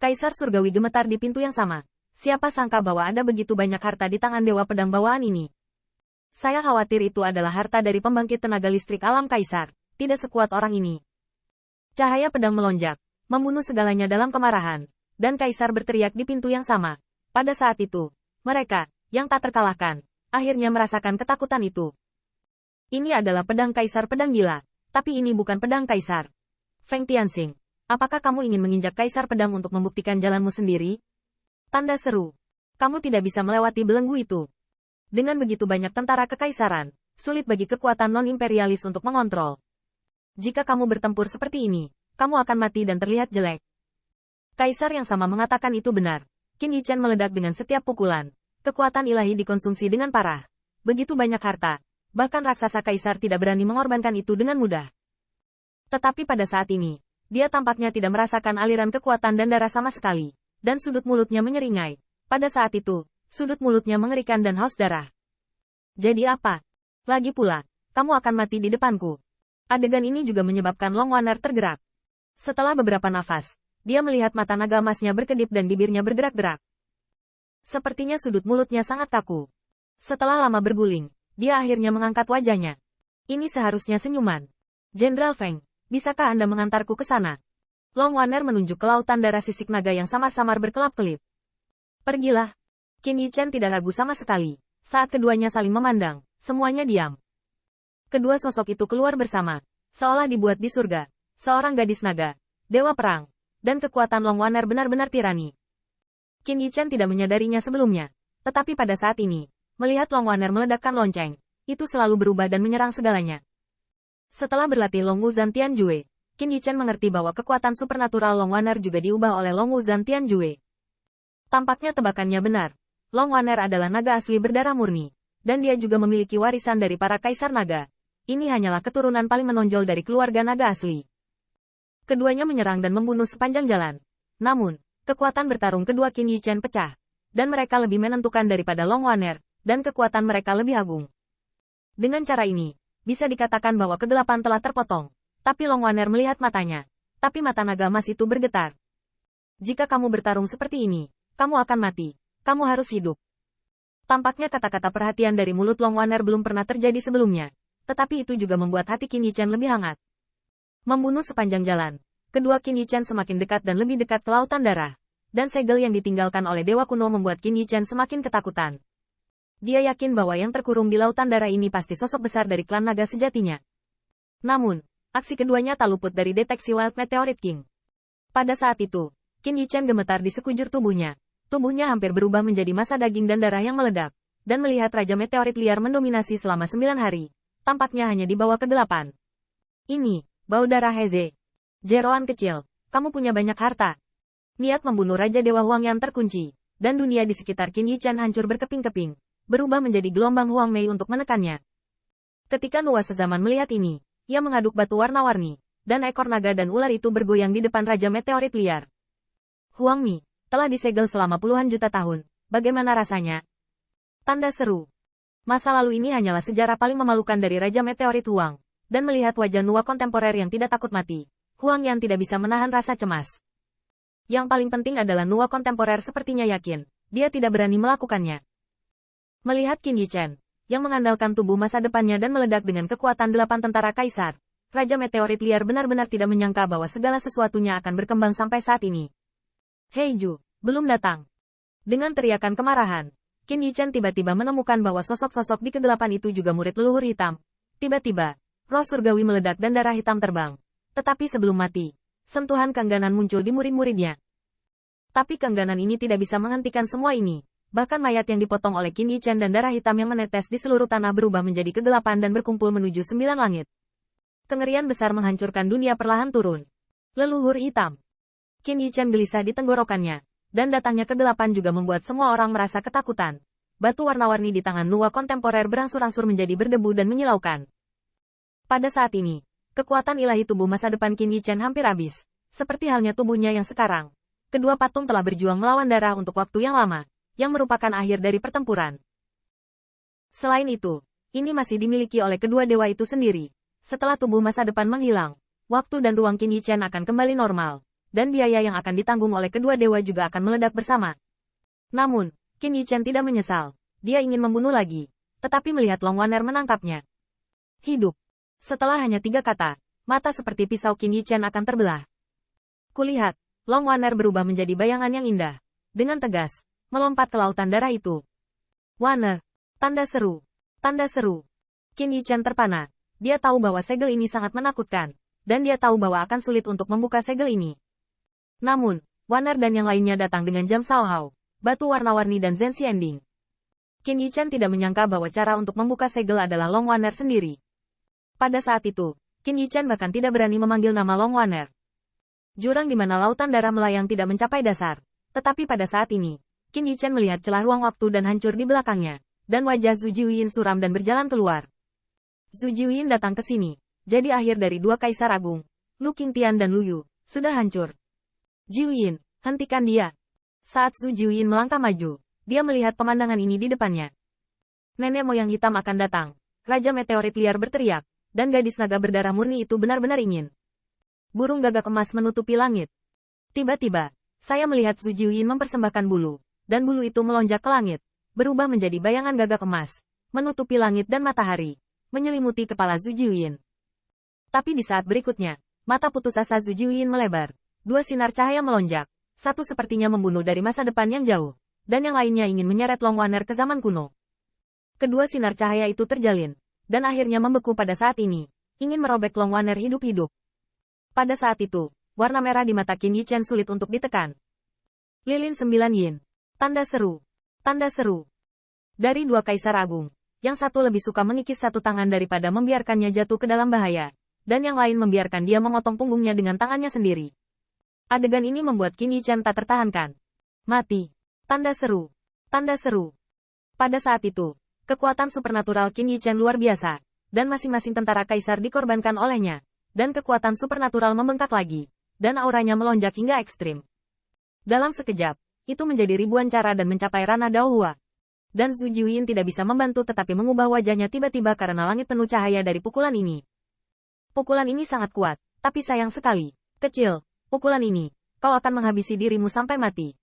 Kaisar Surgawi gemetar di pintu yang sama. Siapa sangka bahwa ada begitu banyak harta di tangan Dewa Pedang bawaan ini. Saya khawatir itu adalah harta dari pembangkit tenaga listrik alam Kaisar, tidak sekuat orang ini. Cahaya pedang melonjak, membunuh segalanya dalam kemarahan, dan Kaisar berteriak di pintu yang sama. Pada saat itu, mereka, yang tak terkalahkan, akhirnya merasakan ketakutan itu. Ini adalah pedang Kaisar pedang gila, tapi ini bukan pedang Kaisar. Feng Tianxing, apakah kamu ingin menginjak Kaisar pedang untuk membuktikan jalanmu sendiri? Tanda seru. Kamu tidak bisa melewati belenggu itu. Dengan begitu banyak tentara kekaisaran, sulit bagi kekuatan non-imperialis untuk mengontrol. Jika kamu bertempur seperti ini, kamu akan mati dan terlihat jelek. Kaisar yang sama mengatakan itu benar. Qin Yichen meledak dengan setiap pukulan. Kekuatan ilahi dikonsumsi dengan parah. Begitu banyak harta. Bahkan raksasa Kaisar tidak berani mengorbankan itu dengan mudah. Tetapi pada saat ini, dia tampaknya tidak merasakan aliran kekuatan dan darah sama sekali. Dan sudut mulutnya menyeringai. Pada saat itu, sudut mulutnya mengerikan dan haus darah. Jadi apa? Lagi pula, kamu akan mati di depanku. Adegan ini juga menyebabkan Long Waner tergerak. Setelah beberapa nafas, dia melihat mata naga emasnya berkedip dan bibirnya bergerak-gerak. Sepertinya sudut mulutnya sangat kaku. Setelah lama berguling, dia akhirnya mengangkat wajahnya. Ini seharusnya senyuman. Jenderal Feng, bisakah Anda mengantarku ke sana? Long Waner menunjuk ke lautan darah sisik naga yang samar-samar berkelap-kelip. Pergilah. Qin Yichen tidak ragu sama sekali. Saat keduanya saling memandang, semuanya diam. Kedua sosok itu keluar bersama, seolah dibuat di surga. Seorang gadis naga, dewa perang, dan kekuatan Long Waner benar-benar tirani. Qin Yichen tidak menyadarinya sebelumnya. Tetapi pada saat ini, melihat Long Waner meledakkan lonceng, itu selalu berubah dan menyerang segalanya. Setelah berlatih Long Wuzan Tianjue, Qin Yichen mengerti bahwa kekuatan supernatural Long Waner juga diubah oleh Long Wuzan Tianjue. Tampaknya tebakannya benar. Long Waner adalah naga asli berdarah murni, dan dia juga memiliki warisan dari para kaisar naga. Ini hanyalah keturunan paling menonjol dari keluarga naga asli. Keduanya menyerang dan membunuh sepanjang jalan. Namun, kekuatan bertarung kedua Qin Yichen pecah, dan mereka lebih menentukan daripada Long Waner, dan kekuatan mereka lebih agung. Dengan cara ini, bisa dikatakan bahwa kegelapan telah terpotong. Tapi Long Waner melihat matanya. Tapi mata naga emas itu bergetar. Jika kamu bertarung seperti ini, kamu akan mati. Kamu harus hidup. Tampaknya kata-kata perhatian dari mulut Long Waner belum pernah terjadi sebelumnya. Tetapi itu juga membuat hati Qin Yichen lebih hangat. Membunuh sepanjang jalan. Kedua Qin Yichen semakin dekat dan lebih dekat ke lautan darah. Dan segel yang ditinggalkan oleh Dewa Kuno membuat Qin Yichen semakin ketakutan. Dia yakin bahwa yang terkurung di lautan darah ini pasti sosok besar dari klan naga sejatinya. Namun, aksi keduanya tak luput dari deteksi Wild Meteorite King. Pada saat itu, Qin Yichen gemetar di sekujur tubuhnya. Tubuhnya hampir berubah menjadi massa daging dan darah yang meledak. Dan melihat Raja Meteorit liar mendominasi selama 9 hari. Tampaknya hanya di bawah kegelapan. Ini, bau darah Heze. Jeroan kecil, kamu punya banyak harta. Niat membunuh Raja Dewa Huang yang terkunci. Dan dunia di sekitar Qin Yichen hancur berkeping-keping. Berubah menjadi gelombang Huang Mei untuk menekannya. Ketika Nuwa sezaman melihat ini, ia mengaduk batu warna-warni, dan ekor naga dan ular itu bergoyang di depan Raja Meteorit liar. Huang Mi, telah disegel selama puluhan juta tahun, bagaimana rasanya? Tanda seru. Masa lalu ini hanyalah sejarah paling memalukan dari Raja Meteorit Huang, dan melihat wajah Nuwa kontemporer yang tidak takut mati, Huang yang tidak bisa menahan rasa cemas. Yang paling penting adalah Nuwa kontemporer sepertinya yakin, dia tidak berani melakukannya. Melihat Qin Yichen, yang mengandalkan tubuh masa depannya dan meledak dengan kekuatan 8 tentara kaisar, Raja Meteorit liar benar-benar tidak menyangka bahwa segala sesuatunya akan berkembang sampai saat ini. Hei Ju, belum datang. Dengan teriakan kemarahan, Qin Yichen tiba-tiba menemukan bahwa sosok-sosok di kegelapan itu juga murid leluhur hitam. Tiba-tiba, roh surgawi meledak dan darah hitam terbang. Tetapi sebelum mati, sentuhan keengganan muncul di murid-muridnya. Tapi keengganan ini tidak bisa menghentikan semua ini. Bahkan mayat yang dipotong oleh Qin Yichen dan darah hitam yang menetes di seluruh tanah berubah menjadi kegelapan dan berkumpul menuju 9 langit. Kengerian besar menghancurkan dunia perlahan turun. Leluhur hitam. Qin Yichen gelisah di tenggorokannya. Dan datangnya kegelapan juga membuat semua orang merasa ketakutan. Batu warna-warni di tangan Nuwa kontemporer berangsur-angsur menjadi berdebu dan menyilaukan. Pada saat ini, kekuatan ilahi tubuh masa depan Qin Yichen hampir habis. Seperti halnya tubuhnya yang sekarang. Kedua patung telah berjuang melawan darah untuk waktu yang lama. Yang merupakan akhir dari pertempuran. Selain itu, ini masih dimiliki oleh kedua dewa itu sendiri. Setelah tubuh masa depan menghilang, waktu dan ruang Qin Yichen akan kembali normal, dan biaya yang akan ditanggung oleh kedua dewa juga akan meledak bersama. Namun, Qin Yichen tidak menyesal. Dia ingin membunuh lagi, tetapi melihat Long Waner menangkapnya. Hidup. Setelah hanya 3 kata, mata seperti pisau Qin Yichen akan terbelah. Kulihat, Long Waner berubah menjadi bayangan yang indah. Dengan tegas, melompat ke lautan darah itu. Waner. Tanda seru. Tanda seru. Qin Yichen terpana. Dia tahu bahwa segel ini sangat menakutkan, dan dia tahu bahwa akan sulit untuk membuka segel ini. Namun, Waner dan yang lainnya datang dengan jam Sao Hao, batu warna-warni dan Zenzi Ending. Qin Yichen tidak menyangka bahwa cara untuk membuka segel adalah Long Waner sendiri. Pada saat itu, Qin Yichen bahkan tidak berani memanggil nama Long Waner. Jurang di mana lautan darah melayang tidak mencapai dasar. Tetapi pada saat ini, Qin Yichen melihat celah ruang waktu dan hancur di belakangnya, dan wajah Zhu Jiuyin suram dan berjalan keluar. Zhu Jiuyin datang ke sini, jadi akhir dari 2 kaisar agung, Lu Qingtian dan Lu Yu, sudah hancur. Jiuyin, hentikan dia. Saat Zhu Jiuyin melangkah maju, dia melihat pemandangan ini di depannya. Nenek moyang hitam akan datang. Raja meteorit liar berteriak, dan gadis naga berdarah murni itu benar-benar ingin. Burung gagak emas menutupi langit. Tiba-tiba, saya melihat Zhu Jiuyin mempersembahkan bulu, dan bulu itu melonjak ke langit, berubah menjadi bayangan gagak emas, menutupi langit dan matahari, menyelimuti kepala Zhu Jiuyin. Tapi di saat berikutnya, mata putus asa Zhu Jiuyin melebar. 2 sinar cahaya melonjak, satu sepertinya membunuh dari masa depan yang jauh, dan yang lainnya ingin menyeret Long Waner ke zaman kuno. Kedua sinar cahaya itu terjalin, dan akhirnya membeku pada saat ini, ingin merobek Long Waner hidup-hidup. Pada saat itu, warna merah di mata Qin Yichen sulit untuk ditekan. Lilin 9 Yin. Tanda seru. Tanda seru. Dari 2 kaisar agung, yang satu lebih suka mengikis satu tangan daripada membiarkannya jatuh ke dalam bahaya, dan yang lain membiarkan dia memotong punggungnya dengan tangannya sendiri. Adegan ini membuat Qin Yichen tak tertahankan. Mati. Tanda seru. Tanda seru. Pada saat itu, kekuatan supernatural Qin Yichen luar biasa, dan masing-masing tentara kaisar dikorbankan olehnya, dan kekuatan supernatural membengkak lagi, dan auranya melonjak hingga ekstrim. Dalam sekejap, itu menjadi ribuan cara dan mencapai ranah Daohua. Dan Zhu Jiuyin tidak bisa membantu tetapi mengubah wajahnya tiba-tiba karena langit penuh cahaya dari pukulan ini. Pukulan ini sangat kuat, tapi sayang sekali. Kecil, pukulan ini, kau akan menghabisi dirimu sampai mati.